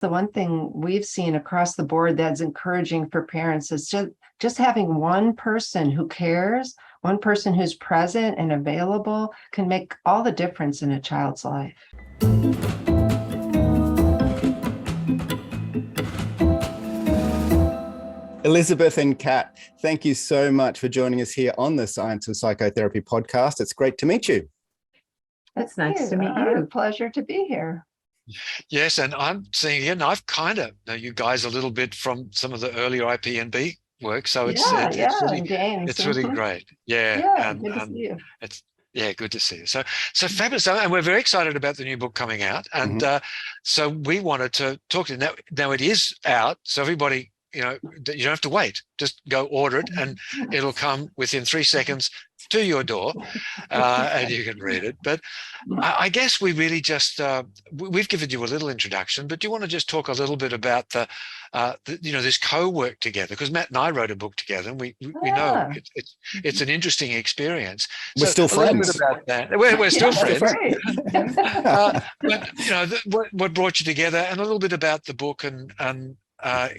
The one thing we've seen across the board that's encouraging for parents is just having one person who cares, one person who's present and available can make all the difference in a child's life. Elizabeth and Kat, thank you so much for joining us here on the Science of Psychotherapy podcast. It's great to meet you. It's nice to meet you. Pleasure to be here. Yes, and I'm seeing here, and I've kind of know you guys a little bit from some of the earlier IPNB work, so it's really great. Good to see you. Good to see you. So fabulous, and we're very excited about the new book coming out, and so we wanted to talk to you now. It is out, so everybody, you don't have to wait. Just go order it, and it'll come within 3 seconds to your door, and you can read it. But I guess we really just we've given you a little introduction, but do you want to just talk a little bit about the this co-work together? Because Matt and I wrote a book together, and we know it's an interesting experience. We're still friends. About that. We're still friends. But what brought you together, and a little bit about the book, and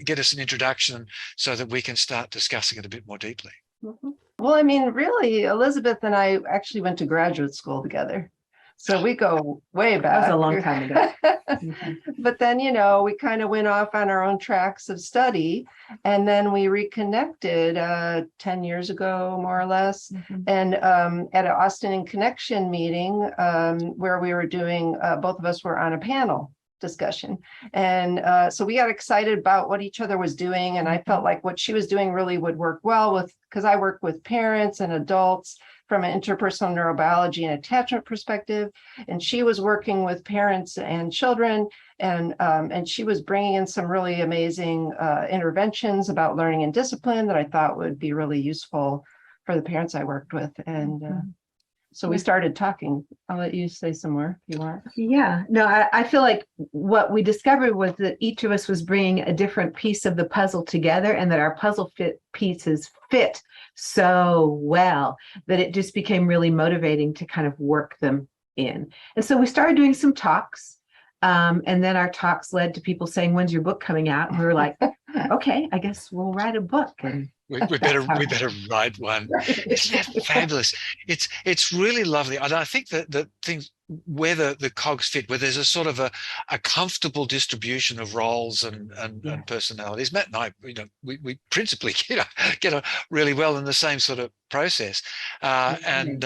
get us an introduction so that we can start discussing it a bit more deeply. Well, I mean, really, Elizabeth and I actually went to graduate school together. So we go way back. That was a long time ago. But then, we kind of went off on our own tracks of study. And then we reconnected 10 years ago, more or less. And at an Austin in Connection meeting where we were doing, both of us were on a panel discussion. And so we got excited about what each other was doing. And I felt like what she was doing really would work well because I work with parents and adults from an interpersonal neurobiology and attachment perspective. And she was working with parents and children. And she was bringing in some really amazing interventions about learning and discipline that I thought would be really useful for the parents I worked with. And so we started talking. I'll let you say some more if you want. Yeah, no, I feel like what we discovered was that each of us was bringing a different piece of the puzzle together, and that our puzzle pieces fit so well that it just became really motivating to kind of work them in. And so we started doing some talks. And then our talks led to people saying, "When's your book coming out?" And we were like, "Okay, I guess we'll write a book." And we better write one. Isn't that fabulous? It's really lovely. And I think that the things where the cogs fit, where there's a sort of a comfortable distribution of roles and personalities. Matt and I, we principally get on really well in the same sort of process, and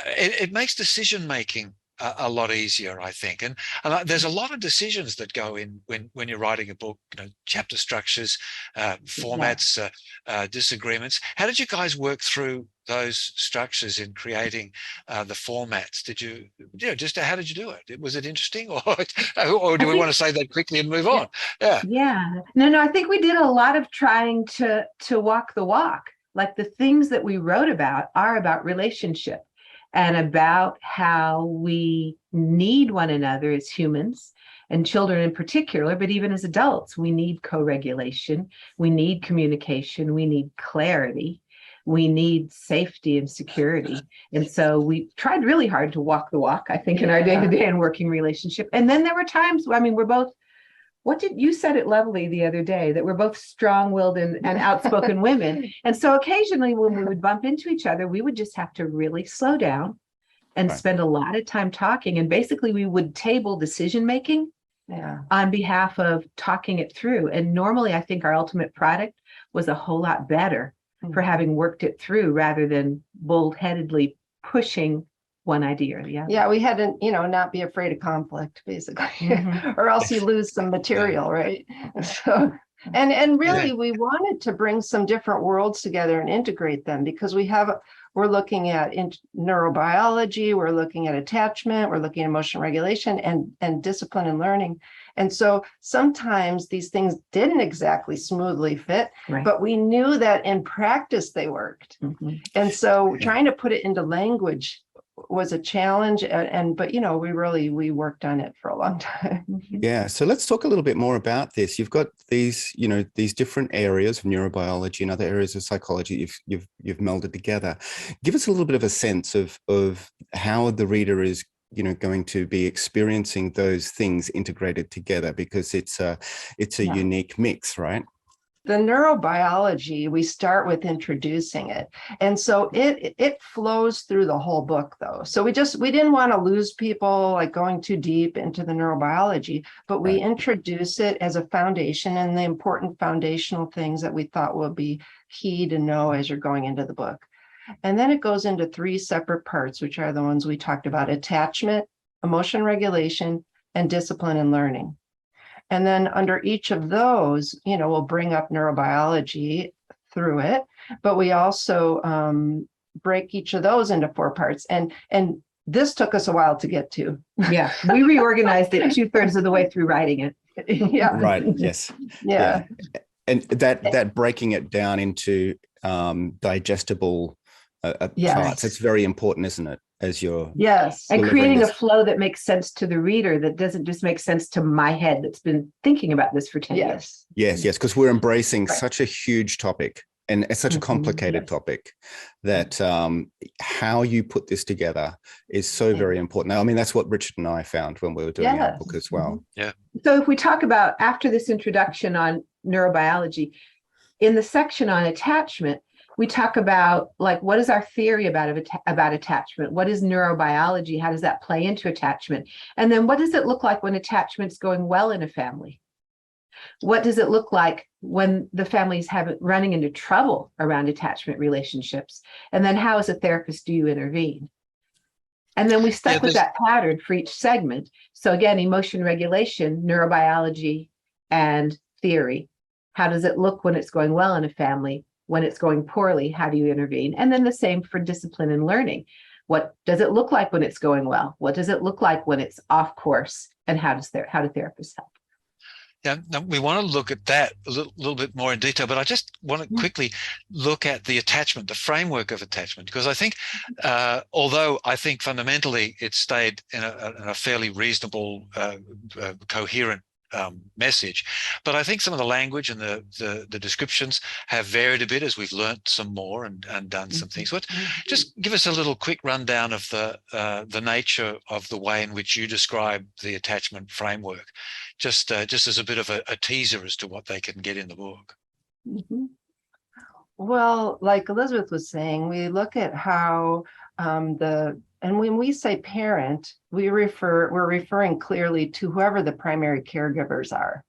it makes decision making a lot easier, I think. And there's a lot of decisions that go in when you're writing a book, chapter structures, formats, disagreements. How did you guys work through those structures in creating the formats? Did you, how did you do it? Was it interesting, or do we want to say that quickly and move on? Yeah. No, I think we did a lot of trying to walk the walk. Like the things that we wrote about are about relationship, and about how we need one another as humans, and children in particular, but even as adults, we need co-regulation, we need communication, we need clarity, we need safety and security. And so we tried really hard to walk the walk, I think, in our day-to-day and working relationship. And then there were times, we're both, you said it lovely the other day, that we're both strong-willed and outspoken women. And so occasionally when we would bump into each other, we would just have to really slow down and spend a lot of time talking. And basically we would table decision-making on behalf of talking it through. And normally I think our ultimate product was a whole lot better for having worked it through rather than bold-headedly pushing one idea or the other. Yeah, we had to, not be afraid of conflict, basically, or else you lose some material, right? So, and really, we wanted to bring some different worlds together and integrate them, because we're looking at neurobiology, we're looking at attachment, we're looking at emotional regulation and discipline and learning. And so sometimes these things didn't exactly smoothly fit, but we knew that in practice they worked. And so trying to put it into language was a challenge, but we worked on it for a long time. Yeah, so let's talk a little bit more about this. You've got these different areas of neurobiology and other areas of psychology you've melded together. Give us a little bit of a sense of how the reader is going to be experiencing those things integrated together, because it's a Yeah. unique mix, right? The neurobiology, we start with introducing it. And so it flows through the whole book though. So we didn't want to lose people like going too deep into the neurobiology, but we Right. introduce it as a foundation and the important foundational things that we thought will be key to know as you're going into the book. And then it goes into 3 separate parts, which are the ones we talked about: attachment, emotion regulation, and discipline and learning. And then under each of those, we'll bring up neurobiology through it, but we also break each of those into 4 parts. And this took us a while to get to. Yeah, we reorganized it 2/3 of the way through writing it. Yeah. Right. Yes. Yeah. And that breaking it down into digestible Yes. parts, it's very important, isn't it? As you're Yes. And delivering creating this. a flow that makes sense to the reader, that doesn't just make sense to my head that's been thinking about this for 10 years. Yes. Yes, because we're embracing Right. such a huge topic, and it's such a Mhm, complicated yes. topic, that how you put this together is so very important. Now, I mean, that's what Richard and I found when we were doing our Yes. book as well. So if we talk about, after this introduction on neurobiology, in the section on attachment, we talk about, like, what is our theory about attachment? What is neurobiology? How does that play into attachment? And then what does it look like when attachment's going well in a family? What does it look like when the family's running into trouble around attachment relationships? And then how, as a therapist, do you intervene? And then we stuck with that pattern for each segment. So again, emotion regulation, neurobiology, and theory. How does it look when it's going well in a family? When it's going poorly, how do you intervene? And then the same for discipline and learning. What does it look like when it's going well? What does it look like when it's off course? And how do therapists help? Yeah, now we want to look at that a little bit more in detail, but I just want to quickly look at the attachment, the framework of attachment, because I think, although I think fundamentally it stayed in a fairly reasonable, coherent message, but I think some of the language and the descriptions have varied a bit as we've learned some more and done some things. So just give us a little quick rundown of the nature of the way in which you describe the attachment framework, just as a bit of a teaser as to what they can get in the book. Mhm. Well, like Elizabeth was saying, we look at how and when we say parent, we're referring clearly to whoever the primary caregivers are.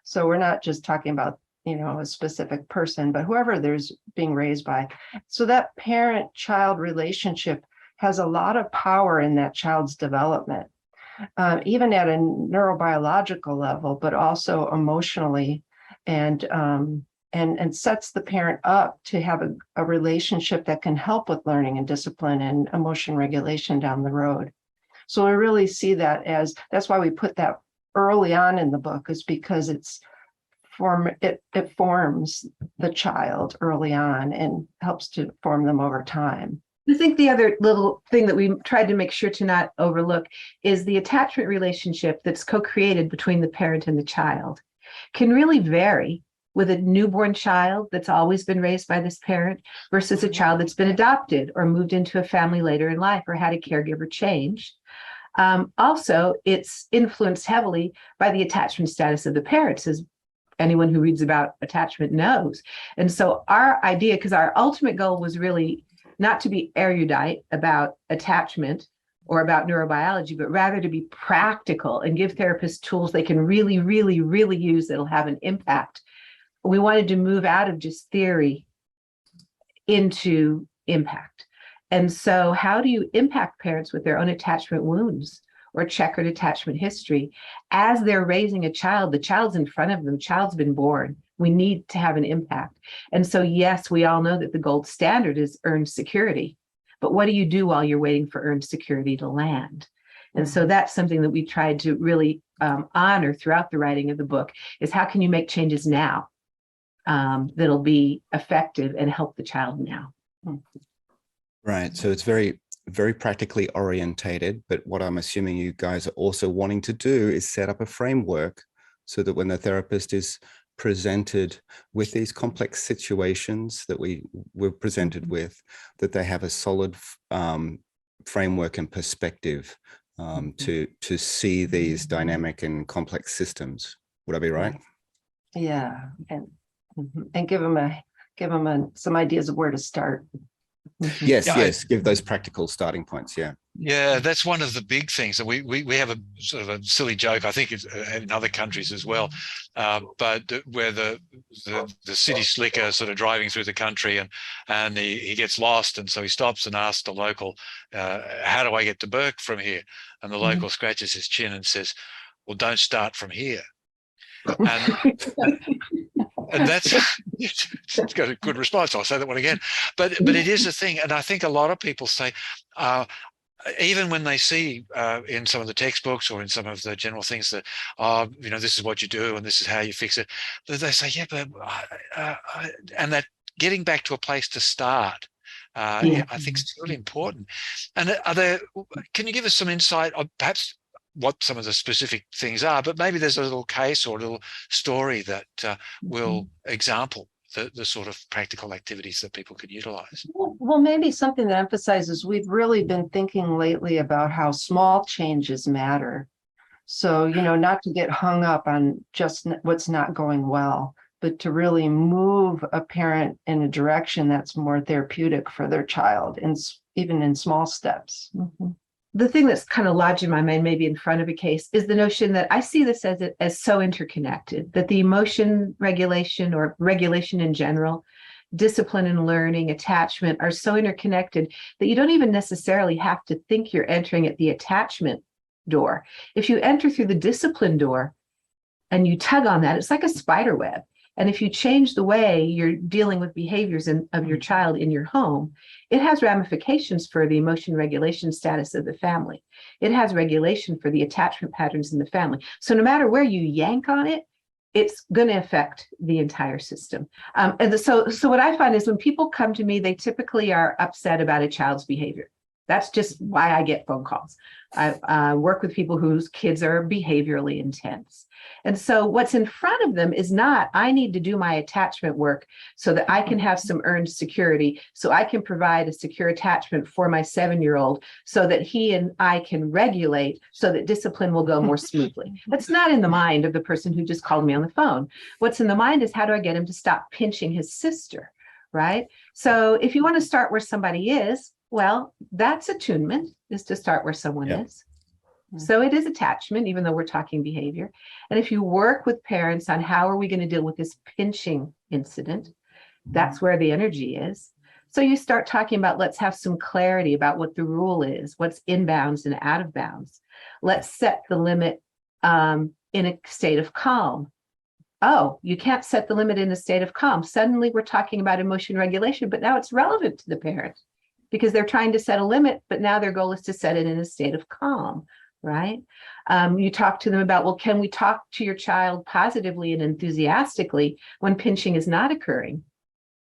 So we're not just talking about, a specific person, but whoever there's being raised by. So that parent-child relationship has a lot of power in that child's development, even at a neurobiological level, but also emotionally, and sets the parent up to have a relationship that can help with learning and discipline and emotion regulation down the road. So we really see that that's why we put that early on in the book, is because it forms the child early on and helps to form them over time. I think the other little thing that we tried to make sure to not overlook is the attachment relationship that's co-created between the parent and the child can really vary with a newborn child that's always been raised by this parent versus a child that's been adopted or moved into a family later in life or had a caregiver change. Also, it's influenced heavily by the attachment status of the parents, as anyone who reads about attachment knows. And so our idea, because our ultimate goal was really not to be erudite about attachment or about neurobiology, but rather to be practical and give therapists tools they can really, really, really use that'll have an impact. We wanted to move out of just theory into impact. And so how do you impact parents with their own attachment wounds or checkered attachment history as they're raising a child? The child's in front of them, the child's been born. We need to have an impact. And so, yes, we all know that the gold standard is earned security. But what do you do while you're waiting for earned security to land? And so that's something that we tried to really honor throughout the writing of the book, is how can you make changes now that'll be effective and help the child now? Right. So it's very, very practically orientated. But what I'm assuming you guys are also wanting to do is set up a framework so that when the therapist is presented with these complex situations that we were presented with, that they have a solid framework and perspective to see these dynamic and complex systems. Would I be right? Yeah, and give them some ideas of where to start. Yes, Yeah, yes. Give those practical starting points. Yeah. Yeah, that's one of the big things. We have a sort of a silly joke. I think it's in other countries as well, but where the city slicker sort of driving through the country and he gets lost, and so he stops and asks the local, "How do I get to Burke from here?" And the local scratches his chin and says, "Well, don't start from here." And that's it's got a good response. I'll say that one again, but it is a thing, and I think a lot of people say. Even when they see in some of the textbooks or in some of the general things that, this is what you do and this is how you fix it, they say, yeah, but and that getting back to a place to start, I think is really important. And can you give us some insight on perhaps what some of the specific things are, but maybe there's a little case or a little story that will example the sort of practical activities that people could utilize? Well, maybe something that emphasizes we've really been thinking lately about how small changes matter. So, not to get hung up on just what's not going well, but to really move a parent in a direction that's more therapeutic for their child, and even in small steps. The thing that's kind of lodged in my mind, maybe in front of a case, is the notion that I see this as so interconnected, that the emotion regulation or regulation in general, discipline and learning, attachment are so interconnected that you don't even necessarily have to think you're entering at the attachment door. If you enter through the discipline door and you tug on that, it's like a spider web. And if you change the way you're dealing with behaviors of your child in your home, it has ramifications for the emotion regulation status of the family. It has regulation for the attachment patterns in the family. So no matter where you yank on it, it's going to affect the entire system. So what I find is when people come to me, they typically are upset about a child's behavior. That's just why I get phone calls. I work with people whose kids are behaviorally intense. And so what's in front of them is not, I need to do my attachment work so that I can have some earned security, so I can provide a secure attachment for my 7-year-old so that he and I can regulate so that discipline will go more smoothly. That's not in the mind of the person who just called me on the phone. What's in the mind is, how do I get him to stop pinching his sister, right? So if you want to start where somebody is, well, that's attunement, is to start where someone is. So it is attachment, even though we're talking behavior. And if you work with parents on how are we going to deal with this pinching incident, that's where the energy is. So you start talking about, let's have some clarity about what the rule is, what's inbounds and out of bounds. Let's set the limit in a state of calm. Oh, you can't set the limit in a state of calm. Suddenly we're talking about emotion regulation, but now it's relevant to the parent because they're trying to set a limit, but now their goal is to set it in a state of calm. Right? You talk to them about, well, can we talk to your child positively and enthusiastically when pinching is not occurring?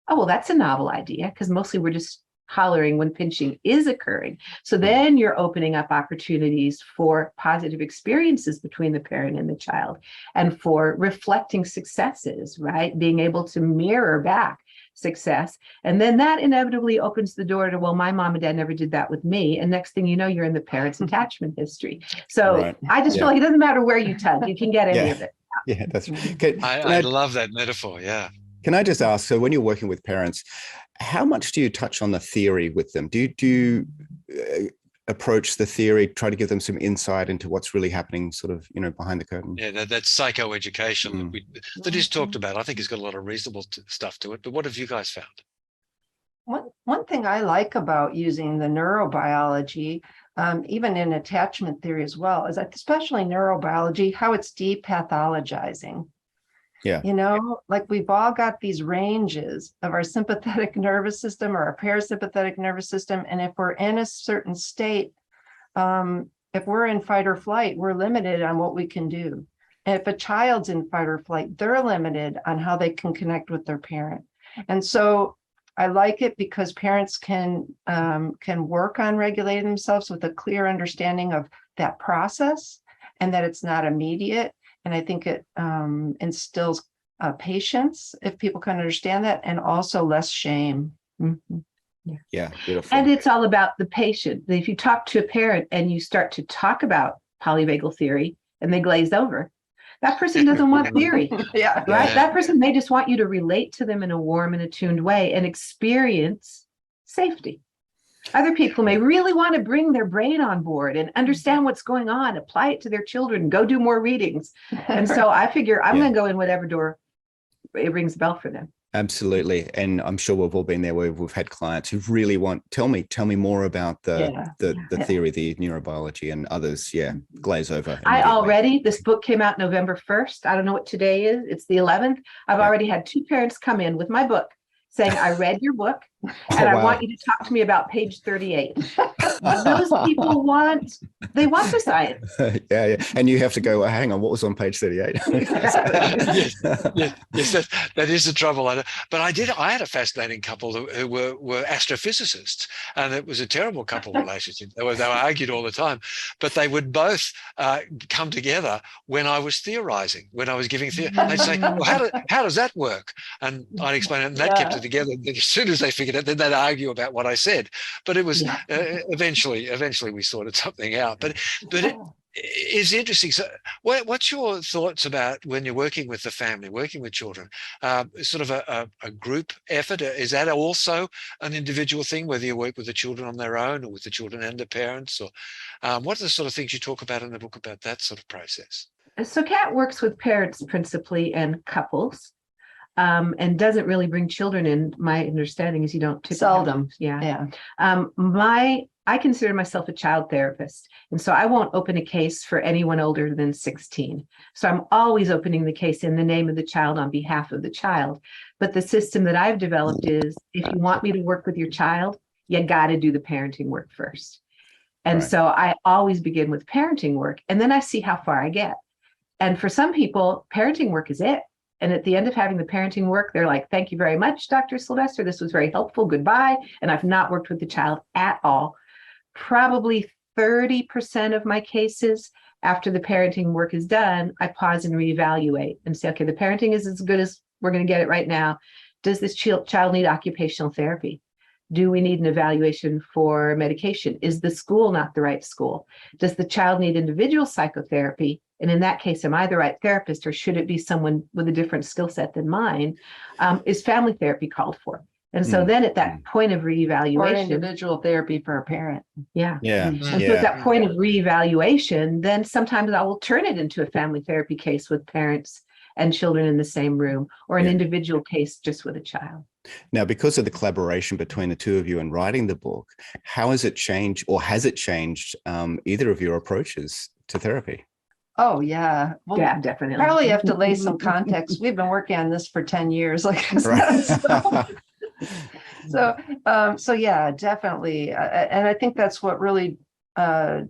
Oh, well, that's a novel idea, because mostly we're just hollering when pinching is occurring. So then you're opening up opportunities for positive experiences between the parent and the child, and for reflecting successes, right? Being able to mirror back success. And then that inevitably opens the door to, well, my mom and dad never did that with me. And next thing you know, you're in the parent's attachment history. So I just feel like it doesn't matter where you tug, you can get any of it. Yeah, that's I love that metaphor. Yeah. Can I just ask, so when you're working with parents, how much do you touch on the theory with them? Do you approach the theory, try to give them some insight into what's really happening sort of, behind the curtain? Yeah, that's psychoeducation that is talked about. I think it's got a lot of reasonable stuff to it. But what have you guys found? One thing I like about using the neurobiology, even in attachment theory as well, is that especially neurobiology, how it's depathologizing. Yeah. Like we've all got these ranges of our sympathetic nervous system or our parasympathetic nervous system. And if we're in a certain state, if we're in fight or flight, we're limited on what we can do. And if a child's in fight or flight, they're limited on how they can connect with their parent. And so I like it because parents can work on regulating themselves with a clear understanding of that process and that it's not immediate. And I think it instills patience if people can understand that, and also less shame. Yeah, beautiful. And it's all about the patient. If you talk to a parent and you start to talk about polyvagal theory and they glaze over, that person doesn't want theory, Yeah. right? Yeah. That person may just want you to relate to them in a warm and attuned way and experience safety. Other people may really want to bring their brain on board and understand what's going on, apply it to their children, go do more readings. And so I figure I'm going to go in whatever door it rings a bell for them. Absolutely. And I'm sure we've all been there where we've had clients who really want, tell me more about the theory, the neurobiology, and others. Yeah. Glaze over. This book came out November 1st. I don't know what today is. It's the 11th. I've already had 2 parents come in with my book saying, I read your book and I want you to talk to me about page 38. Those people want the science. Yeah. And you have to go, hang on, what was on page 38? Yes, that is the trouble. But I had a fascinating couple who were astrophysicists, and it was a terrible couple relationship. They were argued all the time, but they would both come together when I was theorizing, when I was giving theory. They'd say, well, how does that work? And I'd explain it, and that kept it together. And as soon as they figured it, then they'd argue about what I said. But it was eventually we sorted something out. But it is interesting. So what's your thoughts about when you're working with the family, working with children, sort of a group effort? Is that also an individual thing, whether you work with the children on their own or with the children and the parents? Or what are the sort of things you talk about in the book about that sort of process? So Kat works with parents principally and couples. And doesn't really bring children in. My understanding is you don't typically. Seldom. Yeah. I consider myself a child therapist. And so I won't open a case for anyone older than 16. So I'm always opening the case in the name of the child on behalf of the child. But the system that I've developed is, if you want me to work with your child, you got to do the parenting work first. And so I always begin with parenting work, and then I see how far I get. And for some people, parenting work is it. And at the end of having the parenting work, they're like, thank you very much, Dr. Sylvester. This was very helpful. Goodbye. And I've not worked with the child at all. Probably 30% of my cases, after the parenting work is done, I pause and reevaluate and say, okay, the parenting is as good as we're going to get it right now. Does this child need occupational therapy? Do we need an evaluation for medication? Is the school not the right school? Does the child need individual psychotherapy? And in that case, am I the right therapist, or should it be someone with a different skill set than mine? Is family therapy called for? And so then at that point of reevaluation, or individual therapy for a parent. Yeah. And so at that point of reevaluation, then sometimes I will turn it into a family therapy case with parents and children in the same room, or an individual case just with a child. Now, because of the collaboration between the two of you in writing the book, how has it changed, or has it changed either of your approaches to therapy? Oh, yeah. Well, yeah, definitely. Probably have to lay some context. We've been working on this for 10 years. Like I said. So yeah, definitely. And I think that's what really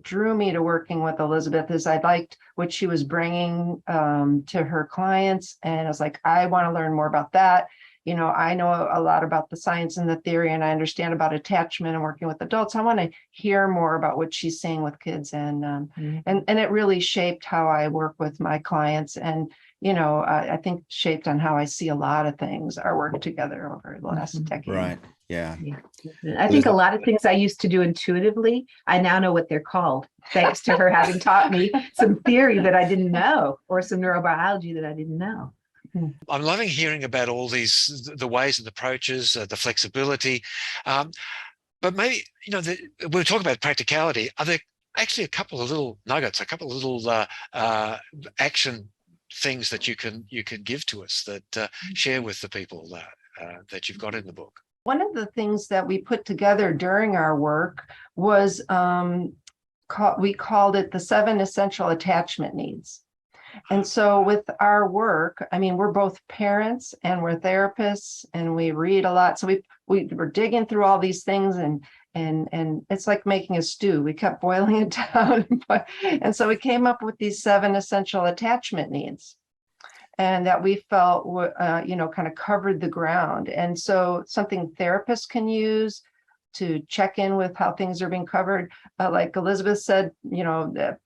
drew me to working with Elizabeth, is I liked what she was bringing to her clients. And I was like, I want to learn more about that. You know, I know a lot about the science and the theory, and I understand about attachment and working with adults. I want to hear more about what she's saying with kids, and it really shaped how I work with my clients, and I think shaped on how I see a lot of things, our work together over the last decade. Right. Yeah. I think a lot of things I used to do intuitively, I now know what they're called, thanks to her having taught me some theory that I didn't know, or some neurobiology that I didn't know. I'm loving hearing about all these, the ways and approaches, the flexibility. But maybe, we're talking about practicality. Are there actually a couple of little nuggets, a couple of little action things that you can give to us that share with the people that you've got in the book? One of the things that we put together during our work was we called it the 7 essential attachment needs. And so with our work, I mean, we're both parents and we're therapists, and we read a lot. So we were digging through all these things, and it's like making a stew. We kept boiling it down. And so we came up with these 7 essential attachment needs, and that we felt, kind of covered the ground. And so something therapists can use to check in with how things are being covered. Like Elizabeth said, that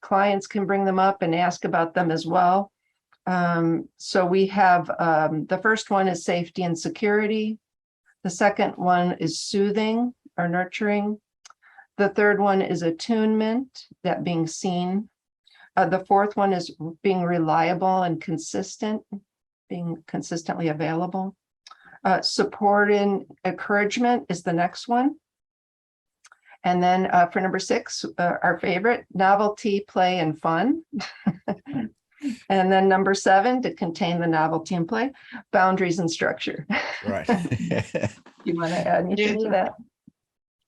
clients can bring them up and ask about them as well. So we have the first one is safety and security. The second one is soothing or nurturing. The third one is attunement, that being seen. The fourth one is being reliable and consistent, being consistently available. Support and encouragement is the next one. And then for number 6, our favorite, novelty, play, and fun. And then number 7, to contain the novelty and play, boundaries and structure. Right. You want to add anything to that?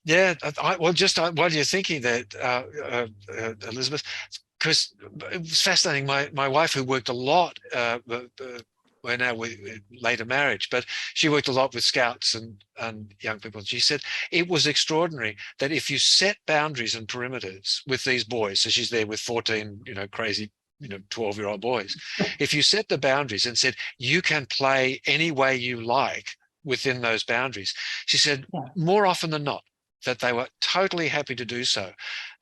Yeah, well, just while you're thinking that, Elizabeth, because it was fascinating. My wife, who worked a lot, we're now later marriage, but she worked a lot with scouts and young people. She said it was extraordinary that if you set boundaries and perimeters with these boys, so she's there with 14, crazy, 12-year-old boys. If you set the boundaries and said, you can play any way you like within those boundaries, she said, more often than not, that they were totally happy to do so.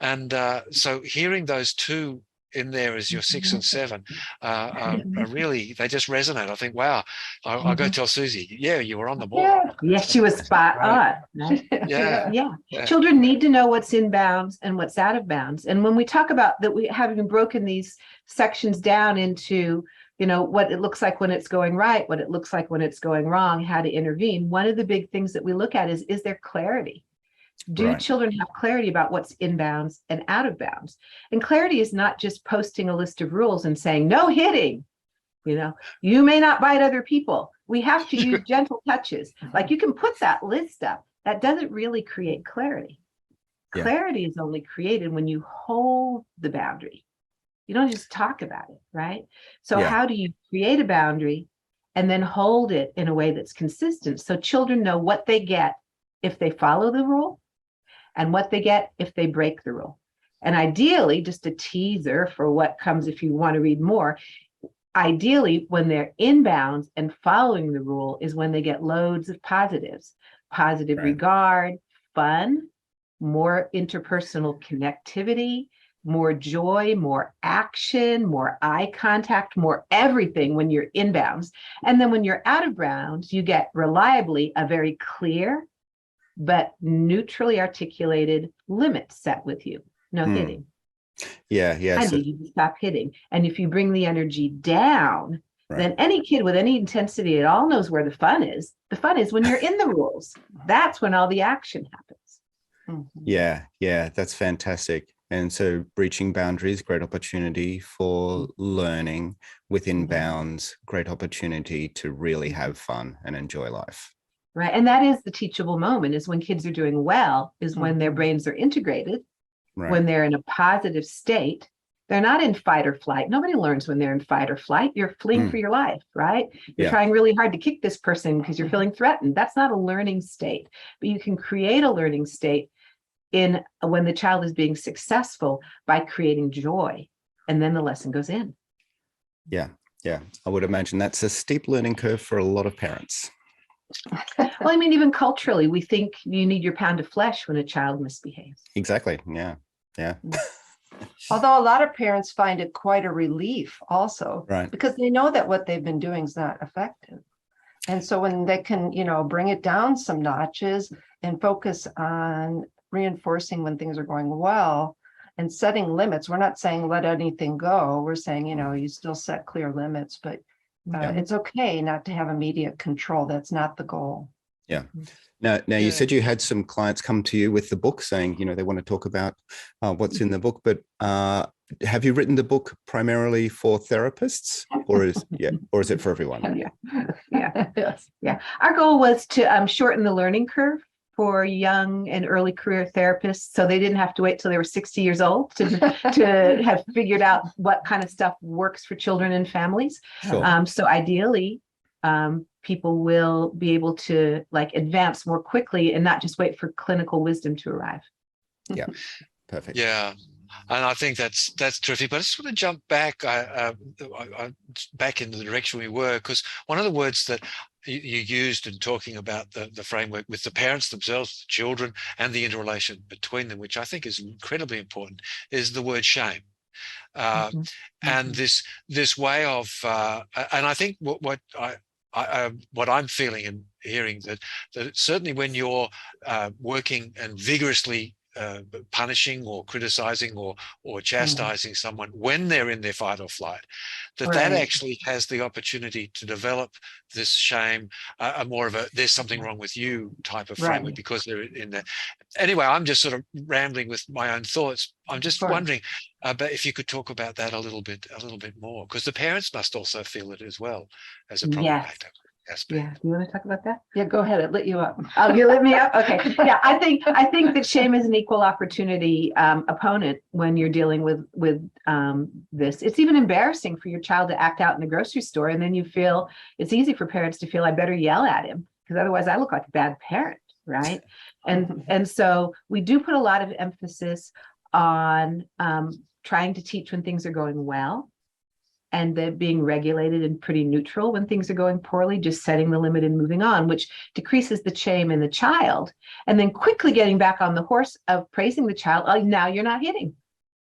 And so hearing those two in there as your 6 and 7 are really, they just resonate. I think, wow, I'll go tell Susie, yeah, you were on the ball. Yeah, she was spot on. Right? Yeah. Children need to know what's in bounds and what's out of bounds. And when we talk about that, we haven't broken these sections down into, what it looks like when it's going right, what it looks like when it's going wrong, how to intervene. One of the big things that we look at is there clarity? Do children have clarity about what's in bounds and out of bounds? And clarity is not just posting a list of rules and saying, no hitting, you may not bite other people. We have to use gentle touches. Like, you can put that list up. That doesn't really create clarity. Yeah. Clarity is only created when you hold the boundary. You don't just talk about it, right? So how do you create a boundary and then hold it in a way that's consistent, so children know what they get if they follow the rule and what they get if they break the rule? And ideally, just a teaser for what comes if you want to read more, ideally, when they're in bounds and following the rule is when they get loads of positives, positive regard, fun, more interpersonal connectivity, more joy, more action, more eye contact, more everything when you're in bounds. And then when you're out of bounds, you get reliably a very clear but neutrally articulated limit set with you. No hitting. Yeah. I need you to stop hitting. And if you bring the energy down, then any kid with any intensity at all knows where the fun is. The fun is when you're in the rules. That's when all the action happens. Yeah, that's fantastic. And so breaching boundaries, great opportunity for learning within bounds, great opportunity to really have fun and enjoy life. Right. And that is the teachable moment, is when kids are doing well, is when their brains are integrated, when they're in a positive state. They're not in fight or flight. Nobody learns when they're in fight or flight. You're fleeing for your life, right? You're trying really hard to kick this person because you're feeling threatened. That's not a learning state. But you can create a learning state when the child is being successful by creating joy. And then the lesson goes in. Yeah. I would imagine that's a steep learning curve for a lot of parents. Well, I mean, even culturally, we think you need your pound of flesh when a child misbehaves. Exactly. Yeah. Although a lot of parents find it quite a relief also, because they know that what they've been doing is not effective. And so when they can, bring it down some notches and focus on reinforcing when things are going well and setting limits. We're not saying let anything go. We're saying, you still set clear limits, but it's okay not to have immediate control. That's not the goal. Yeah. Now you said you had some clients come to you with the book saying, they want to talk about what's in the book, but have you written the book primarily for therapists, or is it for everyone? Yeah. Our goal was to shorten the learning curve for young and early career therapists, so they didn't have to wait till they were 60 years old to have figured out what kind of stuff works for children and families. Sure. So ideally, people will be able to advance more quickly and not just wait for clinical wisdom to arrive. Yeah, perfect. Yeah. And I think that's terrific. But I just want to jump back back in the direction we were, because one of the words that you used in talking about the framework with the parents themselves, the children, and the interrelation between them, which I think is incredibly important, is the word shame. And this way of, and I think what what I'm feeling and hearing, that certainly when you're working and vigorously punishing or criticizing or chastising someone when they're in their fight or flight, that actually has the opportunity to develop this shame, a more of a there's something wrong with you type of framework, because they're in there. Anyway, I'm just sort of rambling with my own thoughts. I'm just wondering but if you could talk about that a little bit more, because the parents must also feel it as well as a problem factor aspect. Yeah, you want to talk about that? Yeah, go ahead. It lit you up. Oh, you lit me up. Okay. Yeah, I think that shame is an equal opportunity opponent when you're dealing with this. It's even embarrassing for your child to act out in the grocery store, and then you feel it's easy for parents to feel I better yell at him because otherwise I look like a bad parent, right? And so we do put a lot of emphasis on trying to teach when things are going well, and then being regulated and pretty neutral when things are going poorly, just setting the limit and moving on, which decreases the shame in the child. And then quickly getting back on the horse of praising the child. Oh, now you're not hitting.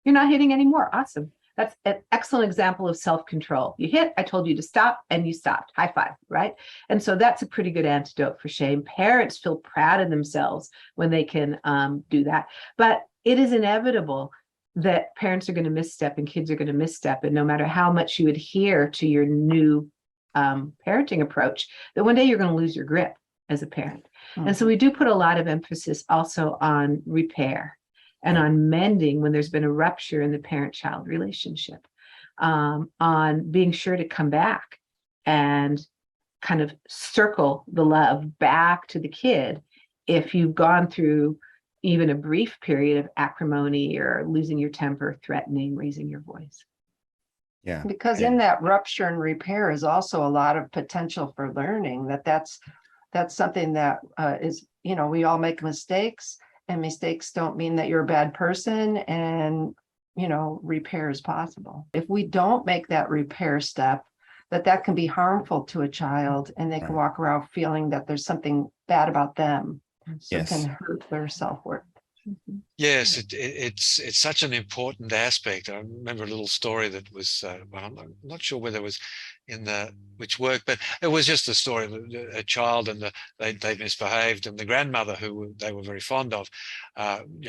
You're not hitting anymore. Awesome. That's an excellent example of self-control. You hit, I told you to stop, and you stopped. High five, right? And so that's a pretty good antidote for shame. Parents feel proud of themselves when they can do that. But it is inevitable that parents are going to misstep and kids are going to misstep. And no matter how much you adhere to your new parenting approach, that one day you're going to lose your grip as a parent. And so we do put a lot of emphasis also on repair and on mending when there's been a rupture in the parent-child relationship, on being sure to come back and kind of circle the love back to the kid if you've gone through even a brief period of acrimony or losing your temper, threatening, raising your voice. Yeah. Because in that rupture and repair is also a lot of potential for learning. That's something that is, we all make mistakes, and mistakes don't mean that you're a bad person, and, repair is possible. If we don't make that repair step, that can be harmful to a child, and they can walk around feeling that there's something bad about them. So it can hurt their self-worth. Yes, it's such an important aspect. I remember a little story that was, I'm not sure whether it was in which work, but it was just a story of a child, and they misbehaved, and the grandmother, who they were very fond of,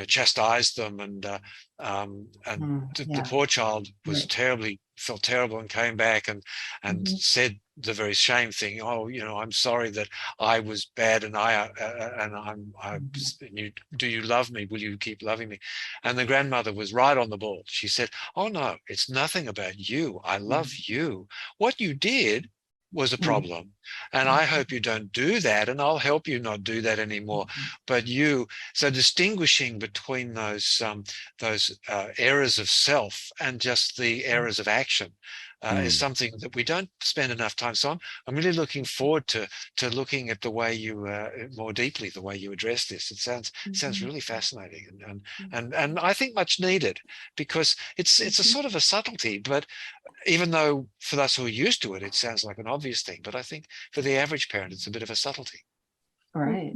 chastised them, and the poor child was felt terrible, and came back and said the very same thing. Oh, I'm sorry that I was bad, and do you love me? Will you keep loving me? And the grandmother was right on the ball. She said, oh no, it's nothing about you. I love you. What you did was a problem, and I hope you don't do that, and I'll help you not do that anymore. But so distinguishing between those errors of self and just the errors of action is something that we don't spend enough time. So I'm really looking forward to looking at the way you more deeply, the way you address this. It sounds really fascinating, and I think much needed, because it's a sort of a subtlety, but even though for us who are used to it, it sounds like an obvious thing, but I think for the average parent, it's a bit of a subtlety. Right.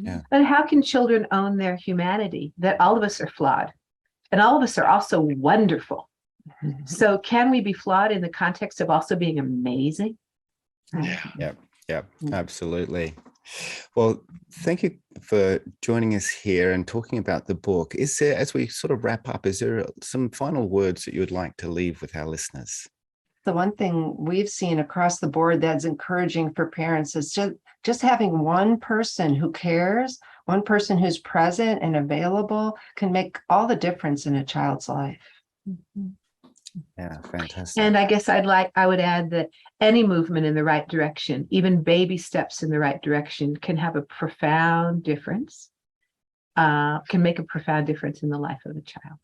Yeah. But how can children own their humanity? That all of us are flawed, and all of us are also wonderful. So can we be flawed in the context of also being amazing? Yeah, absolutely. Well, thank you for joining us here and talking about the book. Is there, as we sort of wrap up, is there some final words that you would like to leave with our listeners? The one thing we've seen across the board that's encouraging for parents is just having one person who cares, one person who's present and available, can make all the difference in a child's life. Yeah, fantastic. And I guess I would add that any movement in the right direction, even baby steps in the right direction, can have a profound difference, can make a profound difference in the life of a child.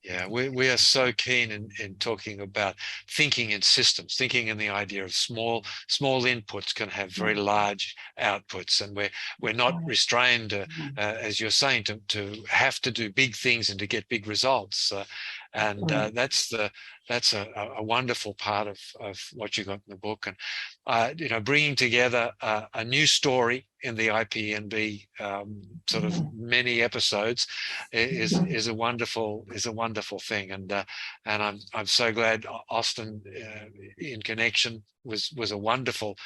Yeah, we are so keen in talking about thinking in systems, thinking in the idea of small inputs can have very large outputs, and we're not restrained, as you're saying, to have to do big things and to get big results. And Right. that's a wonderful part of what you got in the book. And you know, bringing together a new story in the IPNB sort of many episodes is a wonderful thing. And I'm so glad Austin in Connection was a wonderful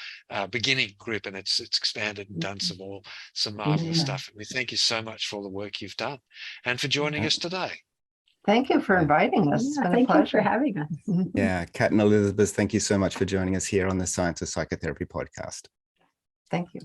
beginning group, and it's expanded and done some marvelous stuff. And we thank you so much for all the work you've done and for joining us today. Thank you for inviting us. It's been a Thank you for pleasure. having us. Yeah, Kat and Elizabeth, thank you so much for joining us here on the Science of Psychotherapy podcast. Thank you.